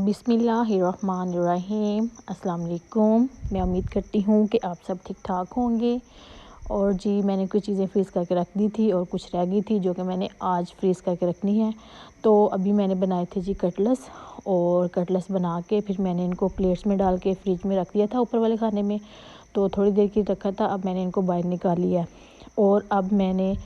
बिस्मिल्लाहिर्रहमानिर्रहीम। अस्सलाम वालेकुम। मैं उम्मीद करती हूँ कि आप सब ठीक ठाक होंगे। और जी मैंने कुछ चीज़ें फ्रीज़ करके रख दी थी और कुछ रह गई थी जो कि मैंने आज फ्रीज़ करके रखनी है। तो अभी मैंने बनाए थे जी कटलेट्स, और कटलेट्स बना के फिर मैंने इनको प्लेट्स में डाल के फ्रिज में रख दिया था ऊपर वाले खाने में। तो थोड़ी देर के रखा था, अब मैंने इनको बाहर निकाल लिया है। और अब मैंने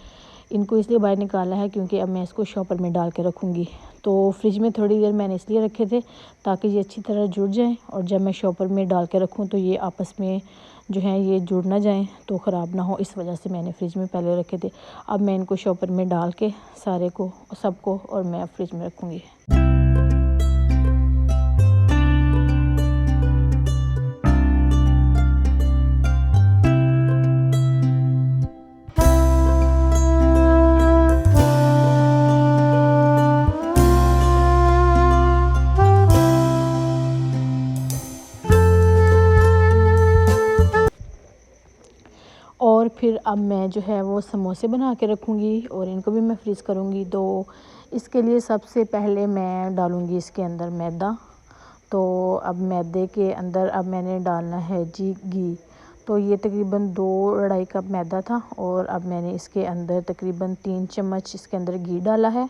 इनको इसलिए बाहर निकाला है क्योंकि अब मैं इसको शॉपर में डाल के रखूँगी। तो फ्रिज में थोड़ी देर मैंने इसलिए रखे थे ताकि ये अच्छी तरह जुड़ जाएं, और जब मैं शॉपर में डाल के रखूँ तो ये आपस में जो है ये जुड़ ना जाएं, तो ख़राब ना हो, इस वजह से मैंने फ्रिज में पहले रखे थे। अब मैं इनको शॉपर में डाल के सारे को सबको और मैं फ्रिज में रखूँगी। और फिर अब मैं जो है वो समोसे बना के रखूँगी और इनको भी मैं फ्रीज़ करूँगी। तो इसके लिए सबसे पहले मैं डालूँगी इसके अंदर मैदा। तो अब मैदे के अंदर अब मैंने डालना है जी घी। तो ये तकरीबन 2 कप मैदा था, और अब मैंने इसके अंदर तकरीबन 3 चम्मच इसके अंदर घी डाला है।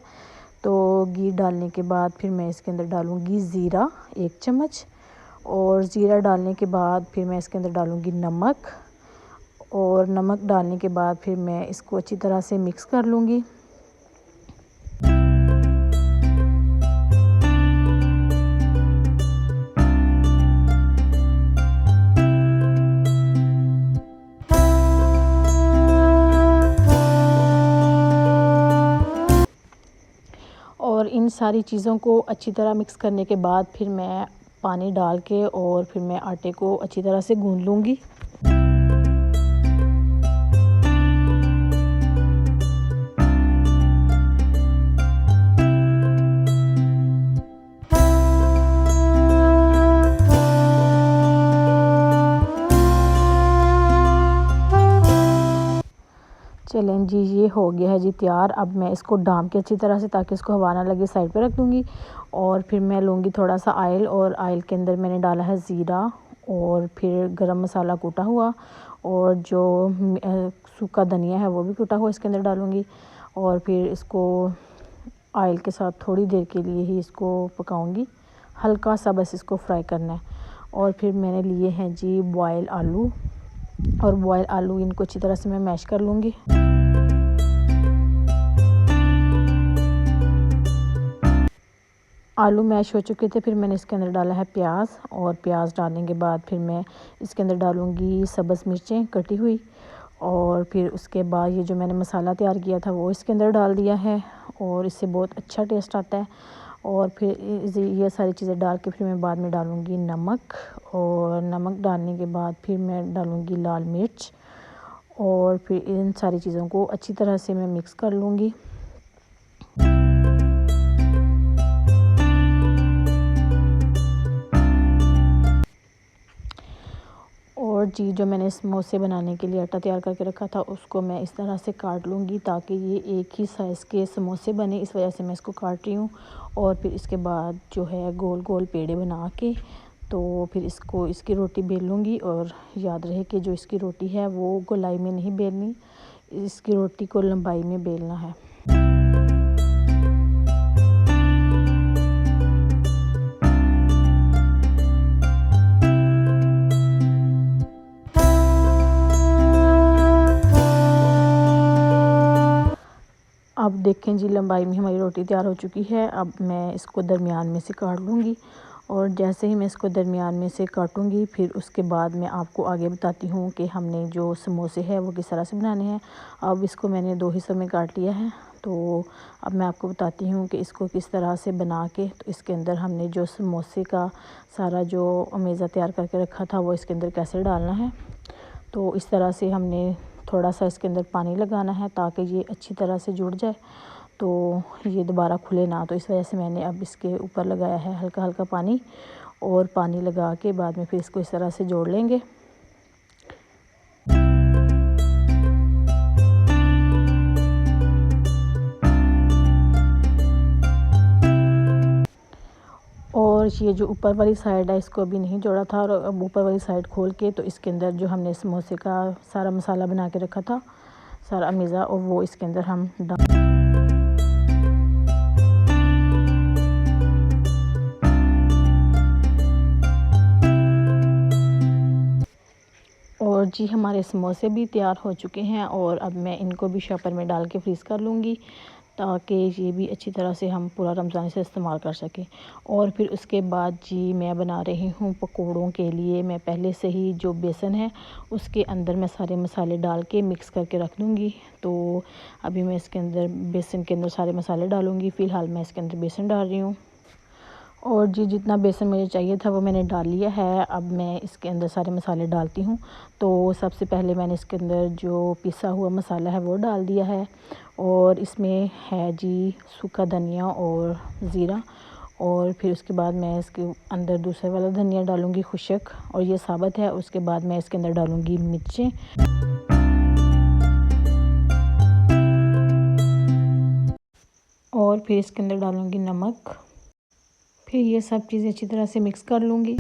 तो घी डालने के बाद फिर मैं इसके अंदर डालूँगी ज़ीरा 1 चम्मच, और ज़ीरा डालने के बाद फिर मैं इसके अंदर डालूँगी नमक, और नमक डालने के बाद फिर मैं इसको अच्छी तरह से मिक्स कर लूँगी। और इन सारी चीज़ों को अच्छी तरह मिक्स करने के बाद फिर मैं पानी डाल के और फिर मैं आटे को अच्छी तरह से गूँध लूँगी। चलें जी, ये हो गया है जी तैयार। अब मैं इसको डाम के अच्छी तरह से, ताकि इसको हवा ना लगे, साइड पे रख दूँगी। और फिर मैं लूँगी थोड़ा सा ऑयल, और ऑयल के अंदर मैंने डाला है ज़ीरा, और फिर गरम मसाला कूटा हुआ, और जो सूखा धनिया है वो भी कूटा हुआ इसके अंदर डालूँगी। और फिर इसको ऑयल के साथ थोड़ी देर के लिए ही इसको पकाऊँगी, हल्का सा बस इसको फ्राई करना है। और फिर मैंने लिए हैं जी बॉयल आलू, और बॉयल आलू इनको अच्छी तरह से मैं मैश कर लूँगी। आलू मैश हो चुके थे, फिर मैंने इसके अंदर डाला है प्याज, और प्याज डालने के बाद फिर मैं इसके अंदर डालूँगी सब्ज़ मिर्चें कटी हुई, और फिर उसके बाद ये जो मैंने मसाला तैयार किया था वो इसके अंदर डाल दिया है, और इससे बहुत अच्छा टेस्ट आता है। और फिर ये सारी चीज़ें डाल के फिर मैं बाद में डालूँगी नमक, और नमक डालने के बाद फिर मैं डालूँगी लाल मिर्च, और फिर इन सारी चीज़ों को अच्छी तरह से मैं मिक्स कर लूँगी। और जी जो मैंने समोसे बनाने के लिए आटा तैयार करके रखा था उसको मैं इस तरह से काट लूँगी ताकि ये एक ही साइज़ के समोसे बने, इस वजह से मैं इसको काट रही हूँ। और फिर इसके बाद जो है गोल गोल पेड़े बना के तो फिर इसको इसकी रोटी बेल लूँगी। और याद रहे कि जो इसकी रोटी है वो गोलाई में नहीं बेलनी, इसकी रोटी को लंबाई में बेलना है। अब देखें जी लंबाई में हमारी रोटी तैयार हो चुकी है। अब मैं इसको दरमियान में से काट लूँगी, और जैसे ही मैं इसको दरमियान में से काटूँगी फिर उसके बाद मैं आपको आगे बताती हूँ कि हमने जो समोसे हैं वो किस तरह से बनाने हैं। अब इसको मैंने 2 हिस्सों में काट लिया है, तो अब मैं आपको बताती हूँ कि इसको किस तरह से बना के, तो इसके अंदर हमने जो समोसे का सारा जो अमेज़ा तैयार करके रखा था वो इसके अंदर कैसे डालना है। तो इस तरह से हमने थोड़ा सा इसके अंदर पानी लगाना है ताकि ये अच्छी तरह से जुड़ जाए, तो ये दोबारा खुले ना। तो इस वजह से मैंने अब इसके ऊपर लगाया है हल्का हल्का पानी, और पानी लगा के बाद में फिर इसको इस तरह से जोड़ लेंगे। और और ये जो ऊपर वाली साइड है इसको अभी नहीं जोड़ा था, और अब ऊपर वाली साइड खोल के तो इसके अंदर जो हमने समोसे का सारा मसाला बना के रखा था, सारा मेज़ा, और वो इसके अंदर हम और जी हमारे समोसे भी तैयार हो चुके हैं, और अब मैं इनको भी शॉपर में डाल के फ्रीज़ कर लूँगी ताकि ये भी अच्छी तरह से हम पूरा रमज़ान से इस्तेमाल कर सकें। और फिर उसके बाद जी मैं बना रही हूँ पकोड़ों के लिए। मैं पहले से ही जो बेसन है उसके अंदर मैं सारे मसाले डाल के मिक्स करके रख दूँगी। तो अभी मैं इसके अंदर बेसन के अंदर सारे मसाले डालूँगी। फ़िलहाल मैं इसके अंदर बेसन डाल रही हूँ, और जी जितना बेसन मुझे चाहिए था वो मैंने डाल लिया है। अब मैं इसके अंदर सारे मसाले डालती हूँ। तो सबसे पहले मैंने इसके अंदर जो पिसा हुआ मसाला है वो डाल दिया है, और इसमें है जी सूखा धनिया और ज़ीरा, और फिर उसके बाद मैं इसके अंदर दूसरे वाला धनिया डालूँगी खुशक, और ये साबुत है। उसके बाद मैं इसके अंदर डालूँगी मिर्चें, और फिर इसके अंदर डालूँगी नमक। फिर ये सब चीज़ें अच्छी तरह से मिक्स कर लूँगी।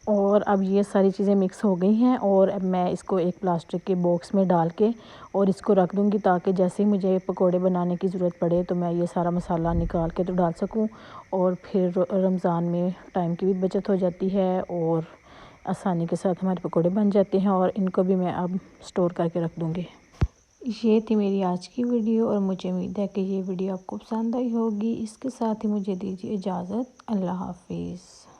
और अब ये सारी चीज़ें मिक्स हो गई हैं, और अब मैं इसको एक प्लास्टिक के बॉक्स में डाल के और इसको रख दूँगी, ताकि जैसे ही मुझे पकोड़े बनाने की ज़रूरत पड़े तो मैं ये सारा मसाला निकाल के तो डाल सकूँ। और फिर रमज़ान में टाइम की भी बचत हो जाती है, और आसानी के साथ हमारे पकोड़े बन जाते हैं, और इनको भी मैं अब स्टोर करके रख दूँगी। ये थी मेरी आज की वीडियो, और मुझे उम्मीद है कि ये वीडियो आपको पसंद आई होगी। इसके साथ ही मुझे दीजिए इजाज़त। अल्लाह हाफिज़।